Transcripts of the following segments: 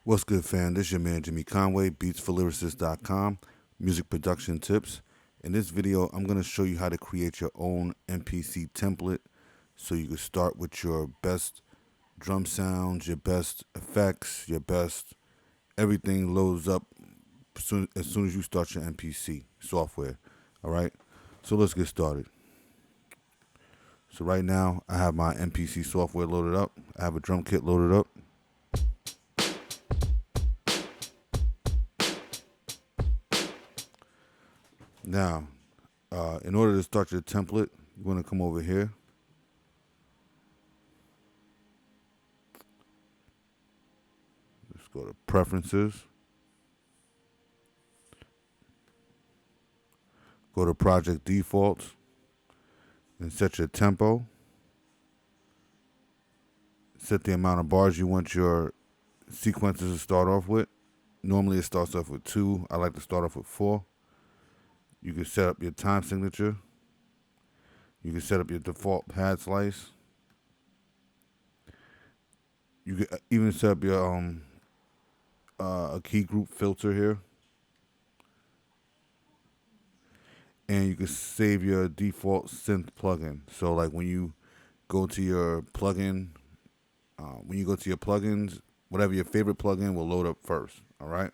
What's good, fam? This is your man Jimmy Conway, beatsforlyricists.com, music production tips. In this video, I'm going to show you how to create your own MPC template so you can start with your best drum sounds, your best effects, your best everything loads up as soon as you start your MPC software. All right, so let's get started. So right now, I have my MPC software loaded up. I have a drum kit loaded up. Now, in order to start your template, you want to come over here. Let's go to Preferences. Go to Project Defaults and set your tempo. Set the amount of bars you want your sequences to start off with. Normally it starts off with 2. I like to start off with 4. You can set up your time signature. You can set up your default pad slice. You can even set up your a key group filter here. And you can save your default synth plugin. So like when you go to your plugin, plugins, whatever your favorite plugin will load up first. All right.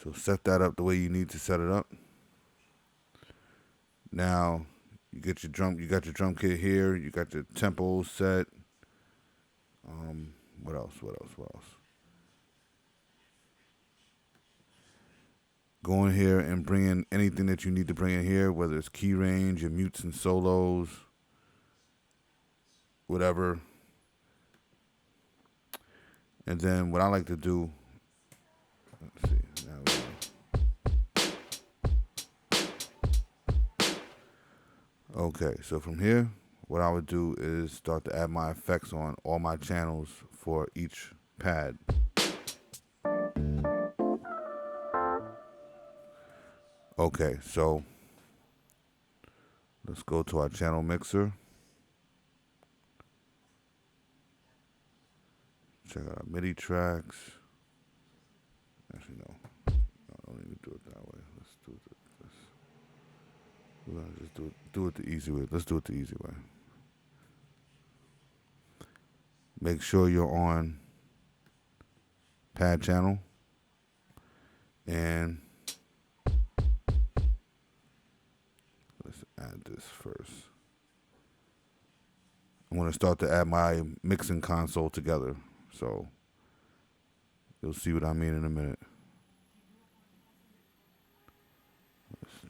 So set that up the way you need to set it up. Now you got your drum kit here. You got your tempo set. What else? Go in here and bring in anything that you need to bring in here, whether it's key range, your mutes and solos, whatever. And then what I like to do, let's see. Okay, so from here, what I would do is start to add my effects on all my channels for each pad. Okay, so let's go to our channel mixer. Check out our MIDI tracks. Actually, no, don't even do it that way. Let's do it this. We're gonna just do it the easy way. Let's do it the easy way. Make sure you're on pad channel, and let's add this first. I'm going to start to add my mixing console together, so you'll see what I mean in a minute.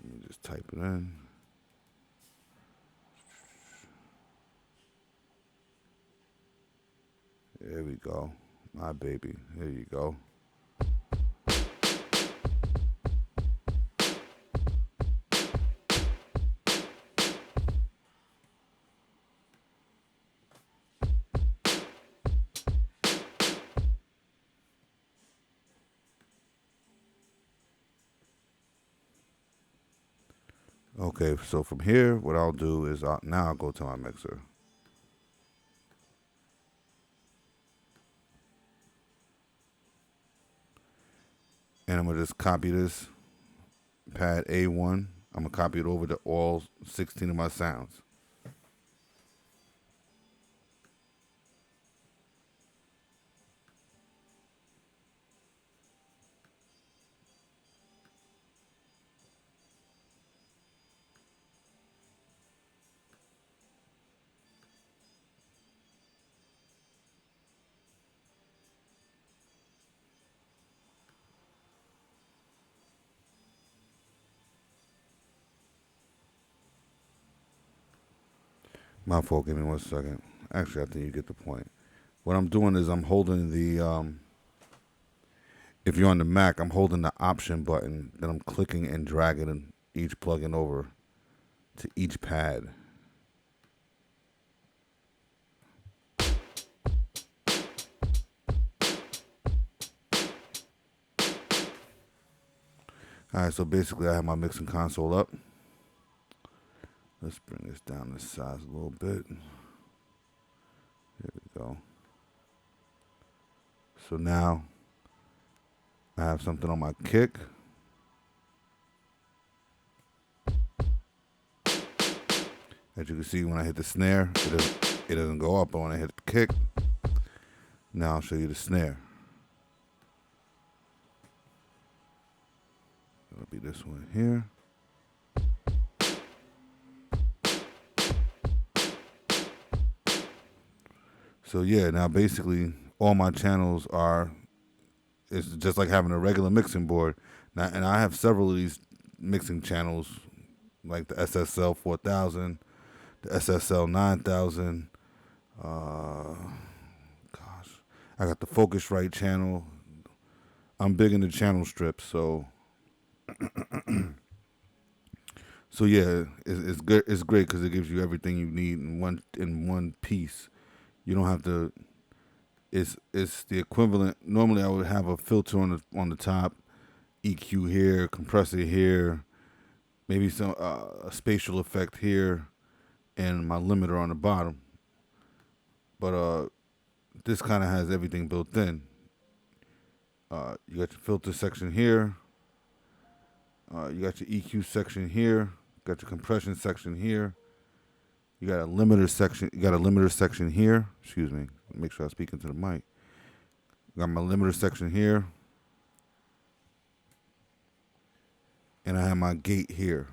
Let me just type it in. There we go. My baby. There you go. Okay, so from here, what I'll do is now I'll go to my mixer. And I'm going to just copy this pad A1. I'm going to copy it over to all 16 of my sounds. My fault, give me 1 second. Actually, I think you get the point. What I'm doing is I'm holding the, if you're on the Mac, I'm holding the option button, then I'm clicking and dragging each plugin over to each pad. Alright, so basically I have my mixing console up. Let's bring this down to size a little bit. There we go. So now I have something on my kick. As you can see, when I hit the snare, it doesn't go up, but when I hit the kick, now I'll show you the snare. It'll be this one here. So yeah, now basically all my channels it's just like having a regular mixing board. Now, and I have several of these mixing channels, like the SSL 4000, the SSL 9000. I got the Focusrite channel. I'm big into channel strips, so so yeah, it's good. It's great because it gives you everything you need in one piece. You don't have to. It's the equivalent. Normally, I would have a filter on the top, EQ here, compressor here, maybe some a spatial effect here, and my limiter on the bottom. But this kind of has everything built in. You got your filter section here. You got your EQ section here. Got your compression section here. You got a limiter section. You got a limiter section here. Excuse me. Make sure I'm speaking to the mic. Got my limiter section here. And I have my gate here.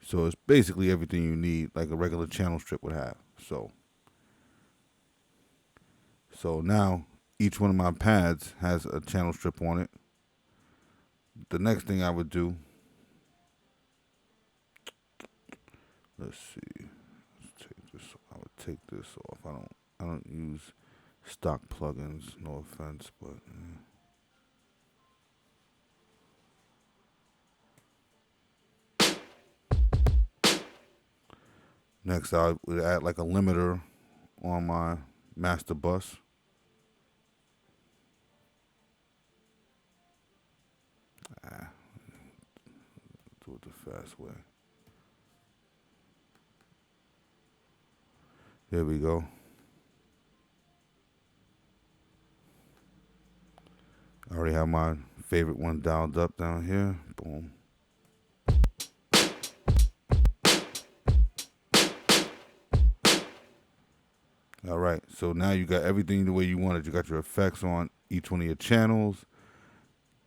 So it's basically everything you need, like a regular channel strip would have. So now each one of my pads has a channel strip on it. The next thing I would do, let's see. I would take this off. I don't use stock plugins, no offense, but next I would add like a limiter on my master bus. Do it the fast way. There we go. I already have my favorite one dialed up down here. Boom. All right, so now you got everything the way you want it. You got your effects on each one of your channels.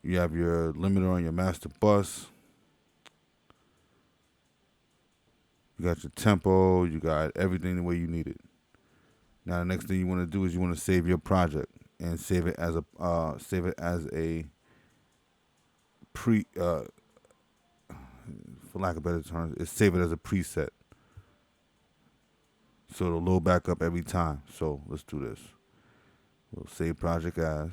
You have your limiter on your master bus. You got your tempo. You got everything the way you need it. Now the next thing you want to do is you want to save your project and save it as a for lack of better terms, save it as a preset. So it'll load back up every time. So let's do this. We'll save project as.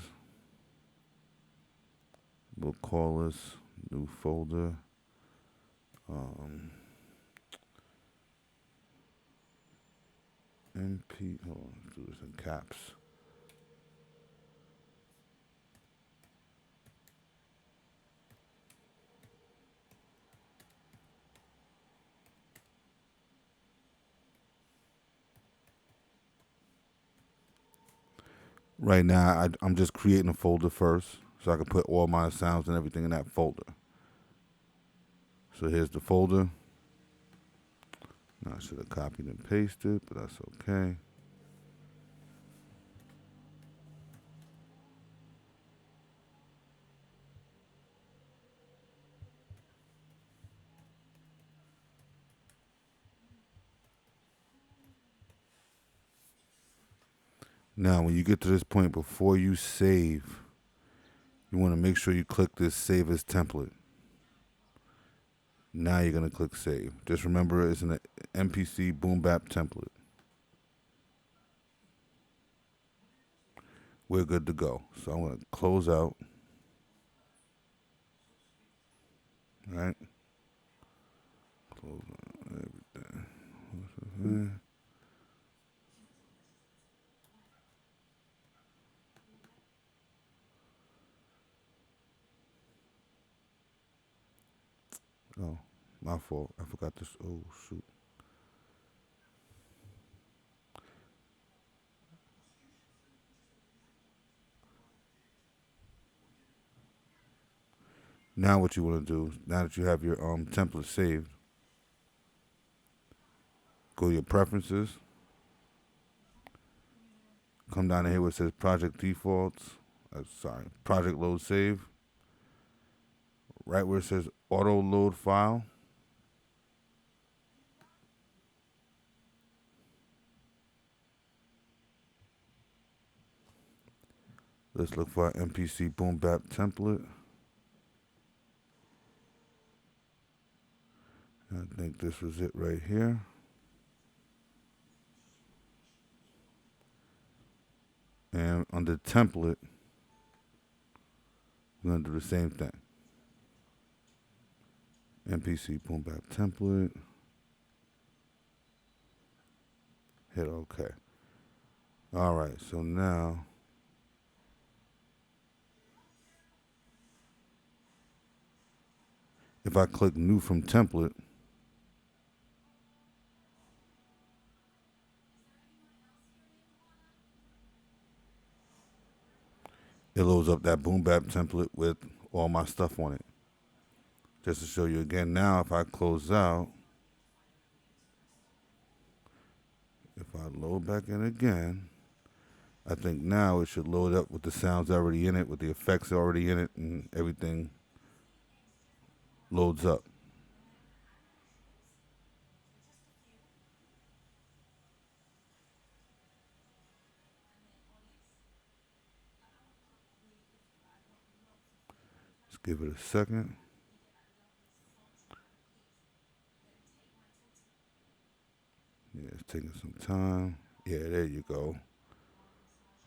We'll call this new folder. Hold on, let's do this in caps. Right now, I'm just creating a folder first, so I can put all my sounds and everything in that folder. So here's the folder. Now I should have copied and pasted, but that's okay. Now, when you get to this point, before you save, you want to make sure you click this Save as Template. Now you're going to click Save. Just remember it's an MPC Boom Bap template. We're good to go. So I'm going to close out. All right. Close out everything. Oh, my fault. I forgot this. Oh, shoot. Now what you want to do, now that you have your template saved, go to your preferences, come down here where it says project defaults, project load save, right where it says auto load file. Let's look for our MPC Boom Bap template. I think this was it right here. And under template, we're going to do the same thing. MPC Boom Bap template. Hit OK. All right, so now if I click new from template, it loads up that Boom Bap template with all my stuff on it. Just to show you again, now if I close out, if I load back in again, I think now it should load up with the sounds already in it, with the effects already in it, and everything loads up. Let's give it a second. Yeah, it's taking some time. Yeah, there you go.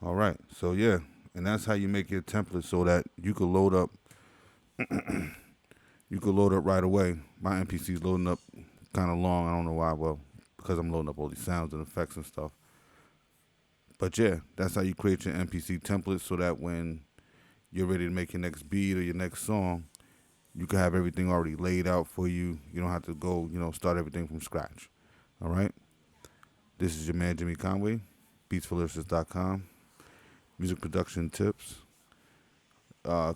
All right, so yeah, and that's how you make your template so that you could load up. You could load up right away. My MPC is loading up kind of long. I don't know why. Well, because I'm loading up all these sounds and effects and stuff. But yeah, that's how you create your MPC template so that when you're ready to make your next beat or your next song, you can have everything already laid out for you. You don't have to go, start everything from scratch. All right? This is your man, Jimmy Conway, beatsforlyricists.com, music production tips.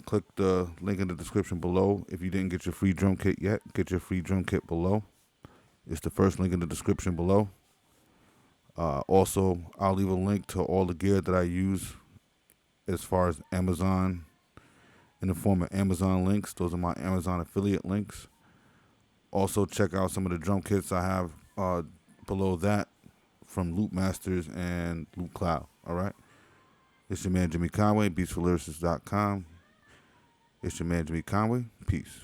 Click the link in the description below. If you didn't get your free drum kit yet, get your free drum kit below. It's the first link in the description below. Also, I'll leave a link to all the gear that I use as far as Amazon, in the form of Amazon links. Those are my Amazon affiliate links. Also, check out some of the drum kits I have below that from Loop Masters and Loop Cloud. All right? It's your man, Jimmy Conway, beatsforlyricists.com. It's your man, Jimmy Conway. Peace.